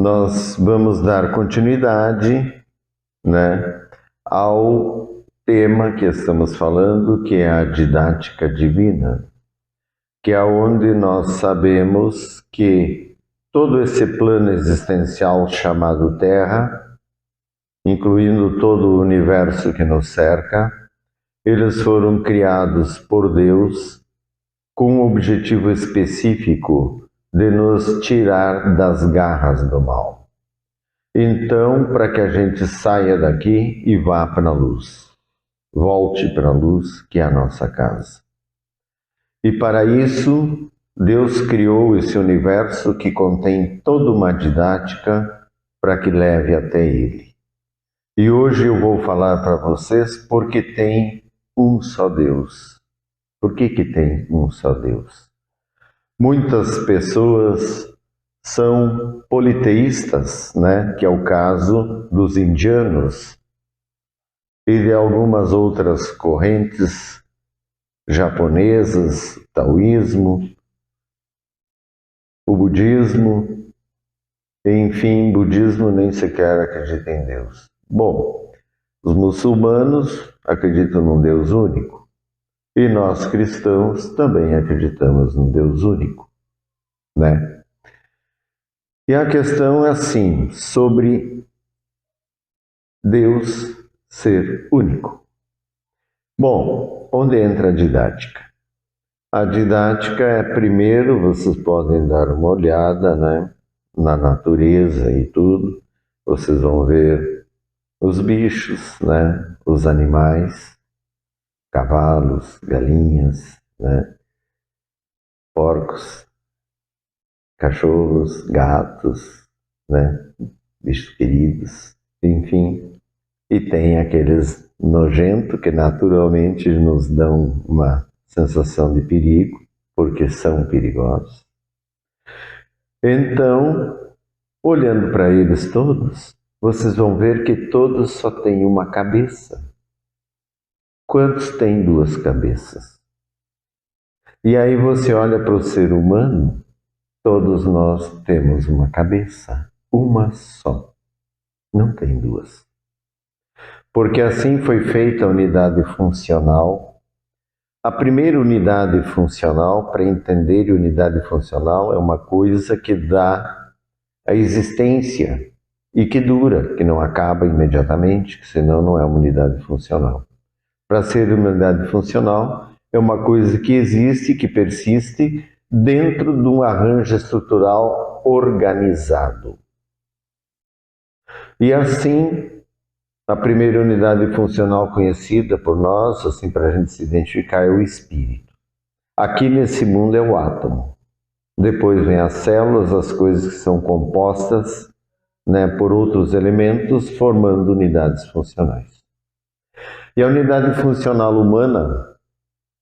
nós vamos dar continuidade, ao tema que estamos falando, que é a didática divina, que é onde nós sabemos que todo esse plano existencial chamado Terra, incluindo todo o universo que nos cerca, eles foram criados por Deus com um objetivo específico de nos tirar das garras do mal. Então, para que a gente saia daqui e vá para a luz, volte para a luz, que é a nossa casa. E para isso, Deus criou esse universo que contém toda uma didática para que leve até Ele. E hoje eu vou falar para vocês porque tem um só Deus. Por que tem um só Deus? Muitas pessoas são politeístas, que é o caso dos indianos e de algumas outras correntes japonesas, taoísmo, o budismo, enfim, budismo nem sequer acredita em Deus. Bom, os muçulmanos acreditam num Deus único. E nós cristãos também acreditamos no Deus único, E a questão é assim, sobre Deus ser único. Bom, onde entra a didática? A didática é, primeiro, vocês podem dar uma olhada, na natureza e tudo. Vocês vão ver os bichos, os animais, cavalos, galinhas, porcos, cachorros, gatos, bichos queridos, enfim. E tem aqueles nojentos que naturalmente nos dão uma sensação de perigo, porque são perigosos. Então, olhando para eles todos, vocês vão ver que todos só têm uma cabeça. Quantos têm duas cabeças? E aí você olha para o ser humano, todos nós temos uma cabeça, uma só, não tem duas. Porque assim foi feita a unidade funcional. A primeira unidade funcional, para entender unidade funcional, é uma coisa que dá a existência e que dura, que não acaba imediatamente, senão não é uma unidade funcional. Para ser uma unidade funcional, é uma coisa que existe, que persiste, dentro de um arranjo estrutural organizado. E assim, a primeira unidade funcional conhecida por nós, assim para a gente se identificar, é o espírito. Aqui nesse mundo é o átomo. Depois vem as células, as coisas que são compostas por outros elementos, formando unidades funcionais. E a unidade funcional humana,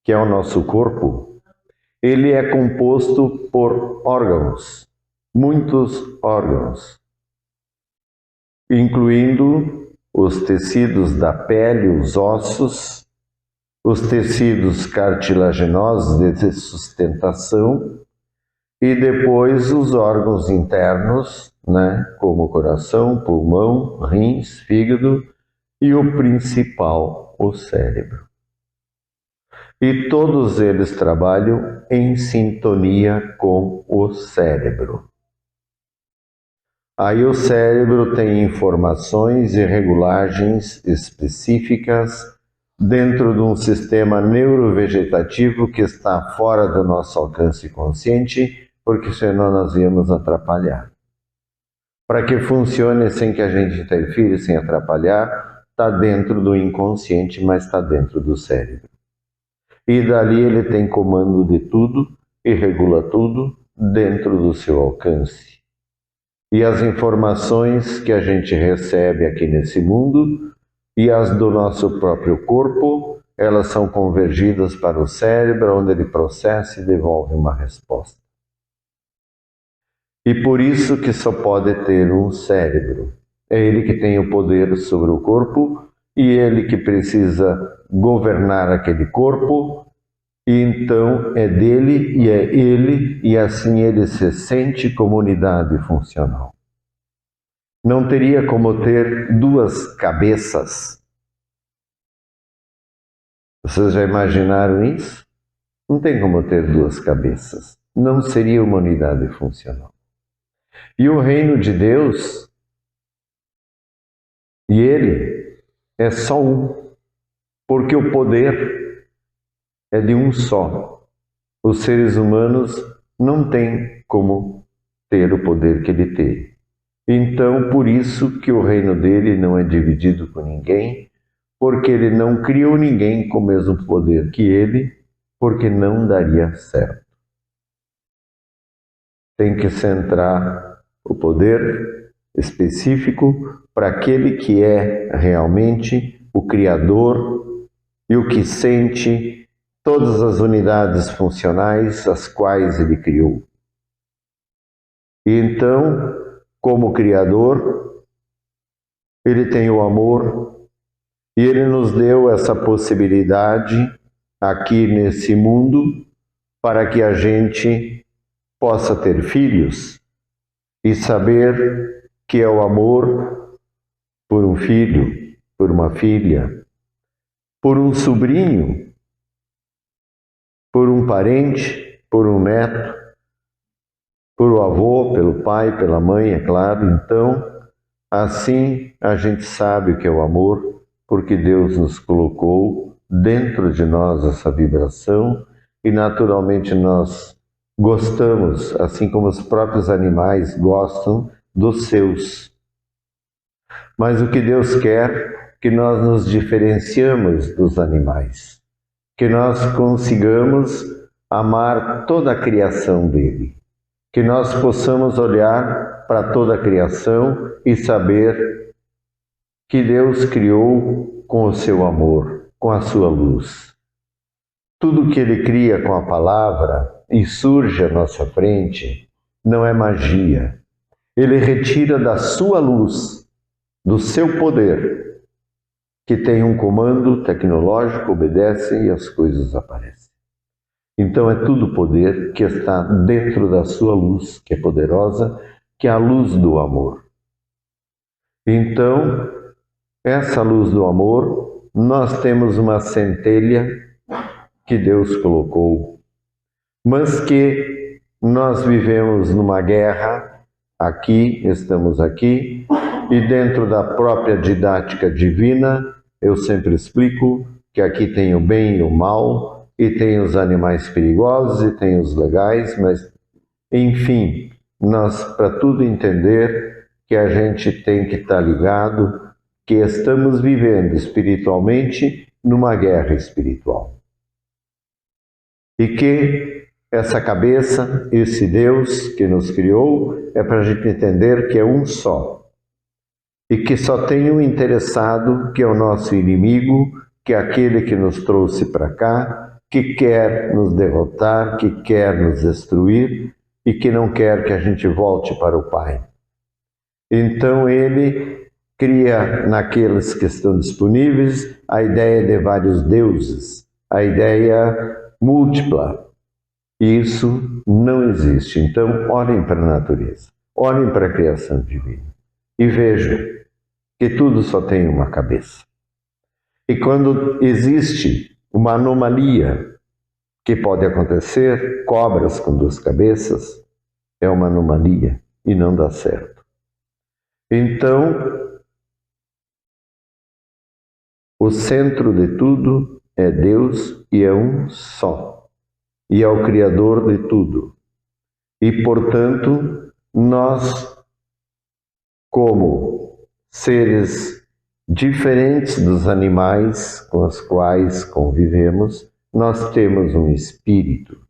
que é o nosso corpo, ele é composto por órgãos, muitos órgãos, incluindo os tecidos da pele, os ossos, os tecidos cartilaginosos de sustentação e depois os órgãos internos, como o coração, pulmão, rins, fígado e o principal, o cérebro. E todos eles trabalham em sintonia com o cérebro. Aí o cérebro tem informações e regulagens específicas dentro de um sistema neurovegetativo que está fora do nosso alcance consciente, porque senão nós íamos atrapalhar. Para que funcione sem que a gente interfira, sem atrapalhar, está dentro do inconsciente, mas está dentro do cérebro. E dali ele tem comando de tudo e regula tudo dentro do seu alcance. E as informações que a gente recebe aqui nesse mundo e as do nosso próprio corpo, elas são convergidas para o cérebro, onde ele processa e devolve uma resposta. E por isso que só pode ter um cérebro. É ele que tem o poder sobre o corpo e ele que precisa governar aquele corpo, e então é dele e é ele, e assim ele se sente como unidade funcional. não teria como ter duas cabeças. Vocês já imaginaram isso? Não tem como ter duas cabeças. Não seria uma unidade funcional. E o reino de Deus, e ele é só um, porque o poder é de um só. Os seres humanos não têm como ter o poder que ele tem. Então, por isso que o reino dele não é dividido com ninguém, porque ele não criou ninguém com o mesmo poder que ele, porque não daria certo. Tem que centrar o poder específico para aquele que é realmente o Criador e o que sente todas as unidades funcionais as quais ele criou. E então, como Criador, ele tem o amor e ele nos deu essa possibilidade aqui nesse mundo para que a gente possa ter filhos e saber que é o amor por um filho, por uma filha, por um sobrinho, por um parente, por um neto, por o avô, pelo pai, pela mãe, é claro. Então, assim a gente sabe o que é o amor, porque Deus nos colocou dentro de nós essa vibração e naturalmente nós gostamos, assim como os próprios animais gostam dos seus. Mas o que Deus quer é que nós nos diferenciamos dos animais, que nós consigamos amar toda a criação dele, que nós possamos olhar para toda a criação e saber que Deus criou com o seu amor, com a sua luz. Tudo que ele cria com a palavra e surge à nossa frente não é magia. Ele retira da sua luz, do seu poder, que tem um comando tecnológico, obedece e as coisas aparecem. Então é tudo poder que está dentro da sua luz, que é poderosa, que é a luz do amor. Então, essa luz do amor, nós temos uma centelha que Deus colocou, mas que nós vivemos numa guerra, aqui, estamos aqui, e dentro da própria didática divina, eu sempre explico que aqui tem o bem e o mal, e tem os animais perigosos, e tem os legais, mas, enfim, nós, para tudo entender, que a gente tem que estar ligado, que estamos vivendo espiritualmente numa guerra espiritual. E que essa cabeça, esse Deus que nos criou, é para a gente entender que é um só. E que só tem um interessado, que é o nosso inimigo, que é aquele que nos trouxe para cá, que quer nos derrotar, que quer nos destruir e que não quer que a gente volte para o Pai. Então ele cria naqueles que estão disponíveis a ideia de vários deuses, a ideia múltipla. Isso não existe. Então olhem para a natureza, olhem para a criação divina e vejam que tudo só tem uma cabeça. E quando existe uma anomalia que pode acontecer, cobras com duas cabeças, é uma anomalia e não dá certo. Então, o centro de tudo é Deus e é um só. E é o Criador de tudo. E, portanto, nós, como seres diferentes dos animais com os quais convivemos, nós temos um espírito.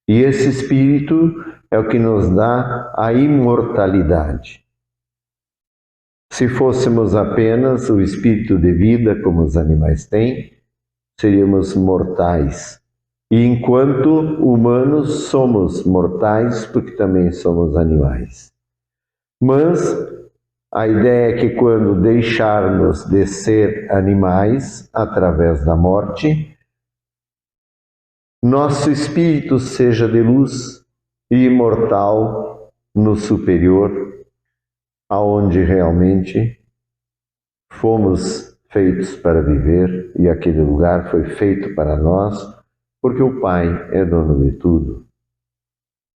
E esse espírito é o que nos dá a imortalidade. Se fôssemos apenas o espírito de vida, como os animais têm, seríamos mortais. E enquanto humanos somos mortais, porque também somos animais. Mas a ideia é que quando deixarmos de ser animais, através da morte, nosso espírito seja de luz e imortal no superior, aonde realmente fomos feitos para viver e aquele lugar foi feito para nós, porque o Pai é dono de tudo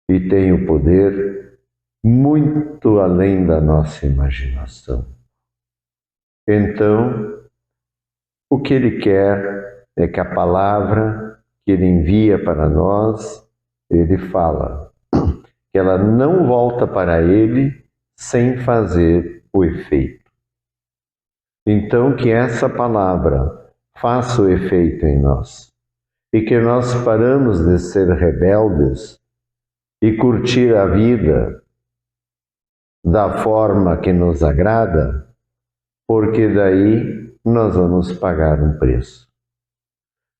e tem o poder muito além da nossa imaginação. Então, o que Ele quer é que a palavra que Ele envia para nós, Ele fala, que ela não volta para Ele sem fazer o efeito. Então, que essa palavra faça o efeito em nós e que nós paramos de ser rebeldes e curtir a vida da forma que nos agrada, porque daí nós vamos pagar um preço.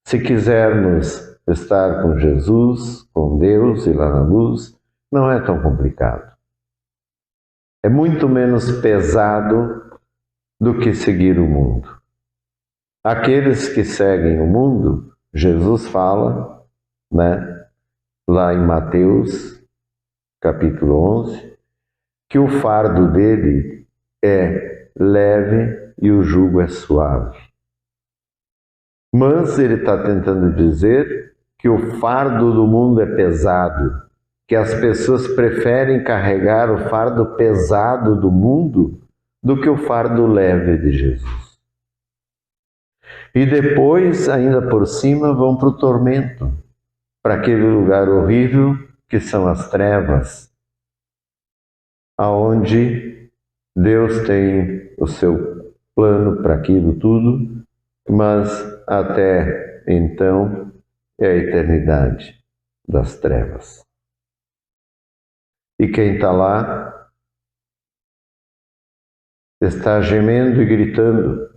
Se quisermos estar com Jesus, com Deus e lá na luz, não é tão complicado. É muito menos pesado do que seguir o mundo. Aqueles que seguem o mundo, Jesus fala, lá em Mateus, capítulo 11, que o fardo dele é leve e o jugo é suave. Mas ele está tentando dizer que o fardo do mundo é pesado, que as pessoas preferem carregar o fardo pesado do mundo do que o fardo leve de Jesus. E depois, ainda por cima, vão para o tormento, para aquele lugar horrível que são as trevas, aonde Deus tem o seu plano para aquilo tudo, mas até então é a eternidade das trevas. E quem está lá está gemendo e gritando,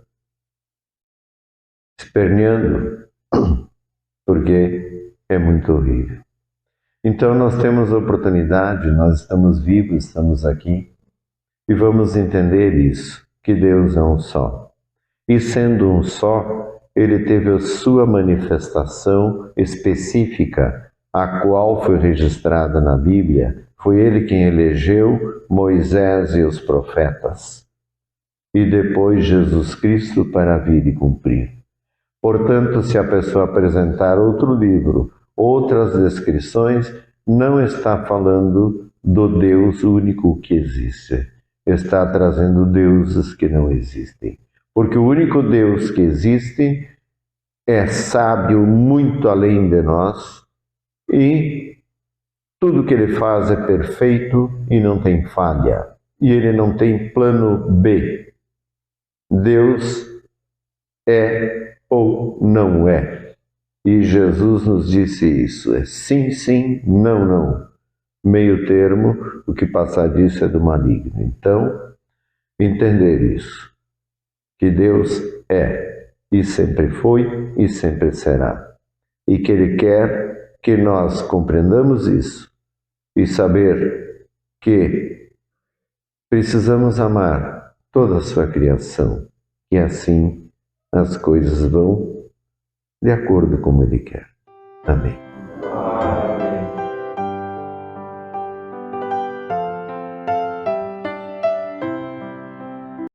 esperneando, porque é muito horrível. Então nós temos a oportunidade, nós estamos vivos, estamos aqui, e vamos entender isso, que Deus é um só. E sendo um só, Ele teve a sua manifestação específica, a qual foi registrada na Bíblia. Foi Ele quem elegeu Moisés e os profetas, e depois Jesus Cristo para vir e cumprir. Portanto, se a pessoa apresentar outro livro, outras descrições, não está falando do Deus único que existe. Está trazendo deuses que não existem. Porque o único Deus que existe é sábio muito além de nós e tudo que Ele faz é perfeito e não tem falha. E Ele não tem plano B. Deus é ou não é. E Jesus nos disse isso, é sim, sim, não, não. Meio termo, o que passar disso é do maligno. Então, entender isso, que Deus é, e sempre foi, e sempre será. E que Ele quer que nós compreendamos isso, e saber que precisamos amar toda a sua criação, e assim as coisas vão de acordo com Ele quer. Amém.